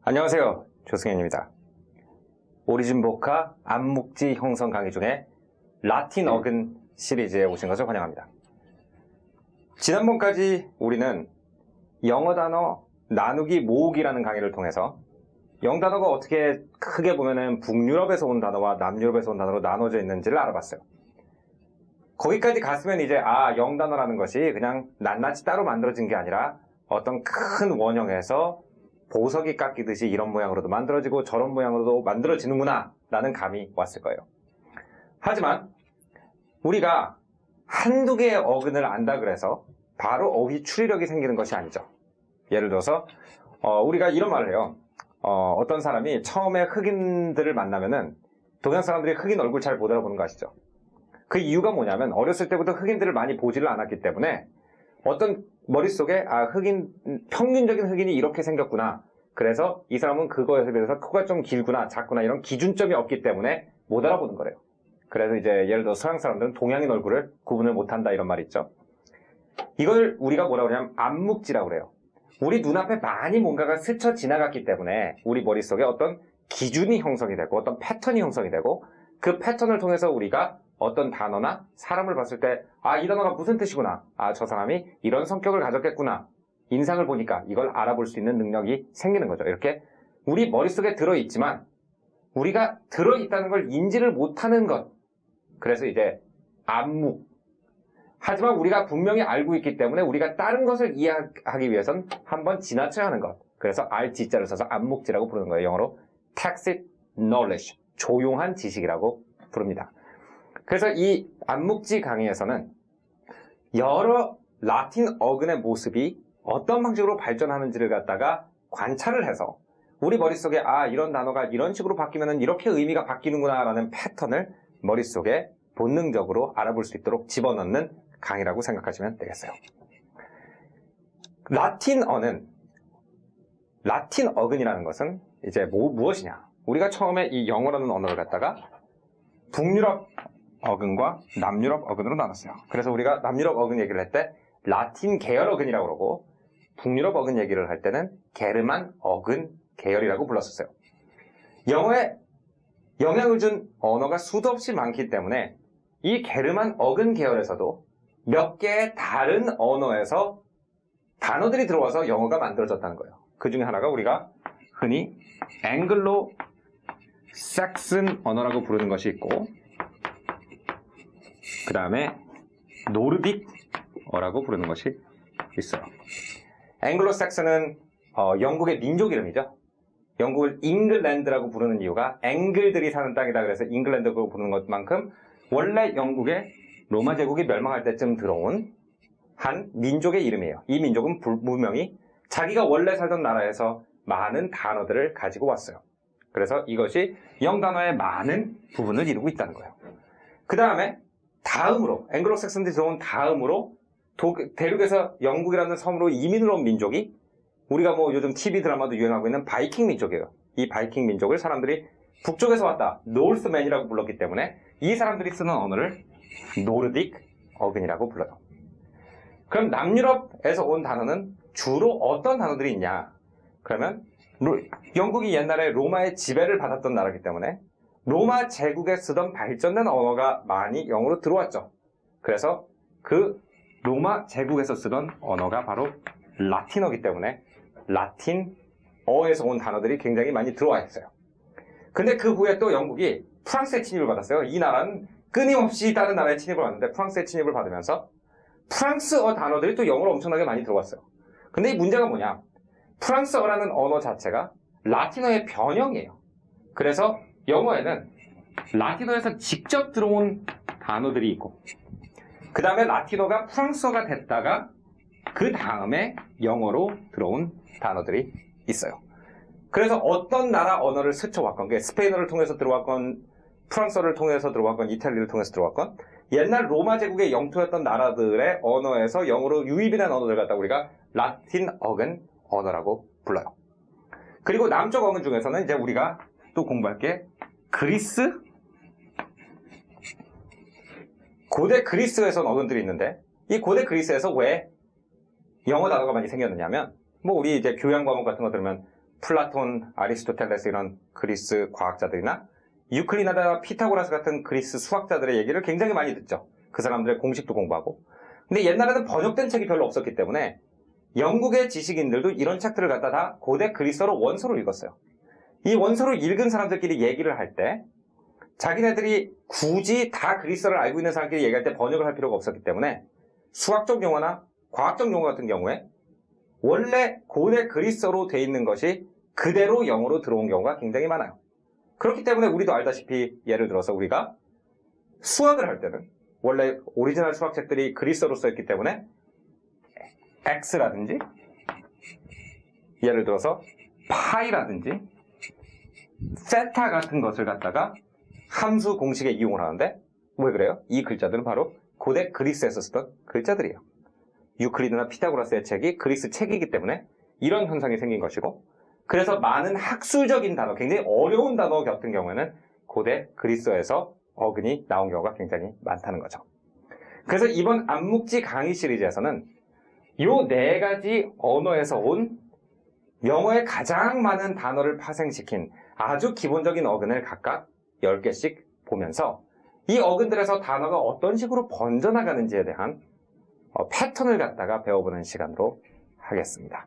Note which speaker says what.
Speaker 1: 안녕하세요. 조승현입니다. 오리진 보카 암묵지 형성 강의 중에 라틴 어근 시리즈에 오신 것을 환영합니다. 지난번까지 우리는 영어 단어 나누기 모으기라는 강의를 통해서 영단어가 어떻게 크게 보면은 북유럽에서 온 단어와 남유럽에서 온 단어로 나눠져 있는지를 알아봤어요. 거기까지 갔으면 이제 영단어라는 것이 그냥 낱낱이 따로 만들어진 게 아니라 어떤 큰 원형에서 보석이 깎이듯이 이런 모양으로도 만들어지고 저런 모양으로도 만들어지는구나 라는 감이 왔을 거예요. 하지만 우리가 한두 개의 어근을 안다 그래서 바로 어휘 추리력이 생기는 것이 아니죠. 예를 들어서 우리가 이런 말을 해요. 어떤 사람이 처음에 흑인들을 만나면은 동양 사람들이 흑인 얼굴 잘 못 알아보는 거 아시죠? 그 이유가 뭐냐면 어렸을 때부터 흑인들을 많이 보지를 않았기 때문에 어떤 머릿속에 평균적인 흑인이 이렇게 생겼구나. 그래서 이 사람은 그거에 비해서 코가 좀 길구나, 작구나 이런 기준점이 없기 때문에 못 알아보는 거래요. 그래서 이제 예를 들어 서양 사람들은 동양인 얼굴을 구분을 못한다 이런 말이 있죠. 이걸 우리가 뭐라고 하냐면 암묵지라고 그래요. 우리 눈앞에 많이 뭔가가 스쳐 지나갔기 때문에 우리 머릿속에 어떤 기준이 형성이 되고 어떤 패턴이 형성이 되고 그 패턴을 통해서 우리가 어떤 단어나 사람을 봤을 때 이 단어가 무슨 뜻이구나, 저 사람이 이런 성격을 가졌겠구나, 인상을 보니까 이걸 알아볼 수 있는 능력이 생기는 거죠. 이렇게 우리 머릿속에 들어있지만 우리가 들어있다는 걸 인지를 못하는 것, 그래서 이제 암묵. 하지만 우리가 분명히 알고 있기 때문에 우리가 다른 것을 이해하기 위해선 한번 지나쳐야 하는 것, 그래서 RT자를 써서 암묵지라고 부르는 거예요. 영어로 tacit knowledge, 조용한 지식이라고 부릅니다. 그래서 이 암묵지 강의에서는 여러 라틴 어근의 모습이 어떤 방식으로 발전하는지를 갖다가 관찰을 해서 우리 머릿속에 이런 단어가 이런 식으로 바뀌면 이렇게 의미가 바뀌는구나 라는 패턴을 머릿속에 본능적으로 알아볼 수 있도록 집어넣는 강의라고 생각하시면 되겠어요. 라틴 어근이라는 것은 이제 무엇이냐? 우리가 처음에 이 영어라는 언어를 갖다가 북유럽 어근과 남유럽 어근으로 나눴어요. 그래서 우리가 남유럽 어근 얘기를 할 때 라틴 계열 어근이라고 그러고 북유럽 어근 얘기를 할 때는 게르만 어근 계열이라고 불렀었어요. 영어에 영향을 준 언어가 수도 없이 많기 때문에 이 게르만 어근 계열에서도 몇 개의 다른 언어에서 단어들이 들어와서 영어가 만들어졌다는 거예요. 그 중에 하나가 우리가 흔히 앵글로 삭슨 언어라고 부르는 것이 있고, 그 다음에 노르딕어라고 부르는 것이 있어요. 앵글로 삭슨은 영국의 민족 이름이죠. 영국을 잉글랜드라고 부르는 이유가 앵글들이 사는 땅이다 그래서 잉글랜드라고 부르는 것만큼 원래 영국의 로마 제국이 멸망할 때쯤 들어온 한 민족의 이름이에요. 이 민족은 분명히 자기가 원래 살던 나라에서 많은 단어들을 가지고 왔어요. 그래서 이것이 영단어의 많은 부분을 이루고 있다는 거예요. 그 다음에 다음으로 앵글로색슨들이 들어온 다음으로 대륙에서 영국이라는 섬으로 이민을 온 민족이 우리가 요즘 TV 드라마도 유행하고 있는 바이킹 민족이에요. 이 바이킹 민족을 사람들이 북쪽에서 왔다, 노스맨이라고 불렀기 때문에 이 사람들이 쓰는 언어를 노르딕 어근이라고 불러요. 그럼 남유럽에서 온 단어는 주로 어떤 단어들이 있냐? 그러면 영국이 옛날에 로마의 지배를 받았던 나라이기 때문에 로마 제국에 쓰던 발전된 언어가 많이 영어로 들어왔죠. 그래서 그 로마 제국에서 쓰던 언어가 바로 라틴어이기 때문에 라틴어에서 온 단어들이 굉장히 많이 들어와 있어요. 근데 그 후에 또 영국이 프랑스의 침입을 받았어요. 이 나라는 끊임없이 다른 나라의 침입을 받는데 프랑스의 침입을 받으면서 프랑스어 단어들이 또 영어로 엄청나게 많이 들어왔어요. 근데 이 문제가 뭐냐? 프랑스어라는 언어 자체가 라틴어의 변형이에요. 그래서 영어에는 라틴어에서 직접 들어온 단어들이 있고, 그 다음에 라틴어가 프랑스어가 됐다가 그 다음에 영어로 들어온 단어들이 있어요. 그래서 어떤 나라 언어를 스쳐왔건, 스페인어를 통해서 들어왔건, 프랑스어를 통해서 들어왔건, 이탈리아를 통해서 들어왔건, 옛날 로마 제국의 영토였던 나라들의 언어에서 영어로 유입이 된 언어들 갖다 우리가 라틴 어근 언어라고 불러요. 그리고 남쪽 어근 중에서는 이제 우리가 또 공부할 게 그리스, 고대 그리스에서 온 어근들이 있는데, 이 고대 그리스에서 왜 영어 단어가 많이 생겼느냐면, 우리 이제 교양 과목 같은 거 들으면 플라톤, 아리스토텔레스 이런 그리스 과학자들이나 유클리드나 피타고라스 같은 그리스 수학자들의 얘기를 굉장히 많이 듣죠. 그 사람들의 공식도 공부하고. 근데 옛날에는 번역된 책이 별로 없었기 때문에 영국의 지식인들도 이런 책들을 갖다 다 고대 그리스어로 원서로 읽었어요. 이 원서를 읽은 사람들끼리 얘기를 할 때 자기네들이 굳이 다 그리스어를 알고 있는 사람끼리 얘기할 때 번역을 할 필요가 없었기 때문에 수학적 용어나 과학적 용어 같은 경우에 원래 고대 그리스어로 돼 있는 것이 그대로 영어로 들어온 경우가 굉장히 많아요. 그렇기 때문에 우리도 알다시피 예를 들어서 우리가 수학을 할 때는 원래 오리지널 수학책들이 그리스어로 써있기 때문에 x라든지 예를 들어서 파이라든지 세타 같은 것을 갖다가 함수 공식에 이용을 하는데 왜 그래요? 이 글자들은 바로 고대 그리스에서 쓰던 글자들이에요. 유클리드나 피타고라스의 책이 그리스 책이기 때문에 이런 현상이 생긴 것이고 그래서 많은 학술적인 단어, 굉장히 어려운 단어 같은 경우에는 고대 그리스어에서 어근이 나온 경우가 굉장히 많다는 거죠. 그래서 이번 암묵지 강의 시리즈에서는 요 네 가지 언어에서 온 영어의 가장 많은 단어를 파생시킨 아주 기본적인 어근을 각각 10개씩 보면서 이 어근들에서 단어가 어떤 식으로 번져나가는지에 대한 패턴을 갖다가 배워보는 시간으로 하겠습니다.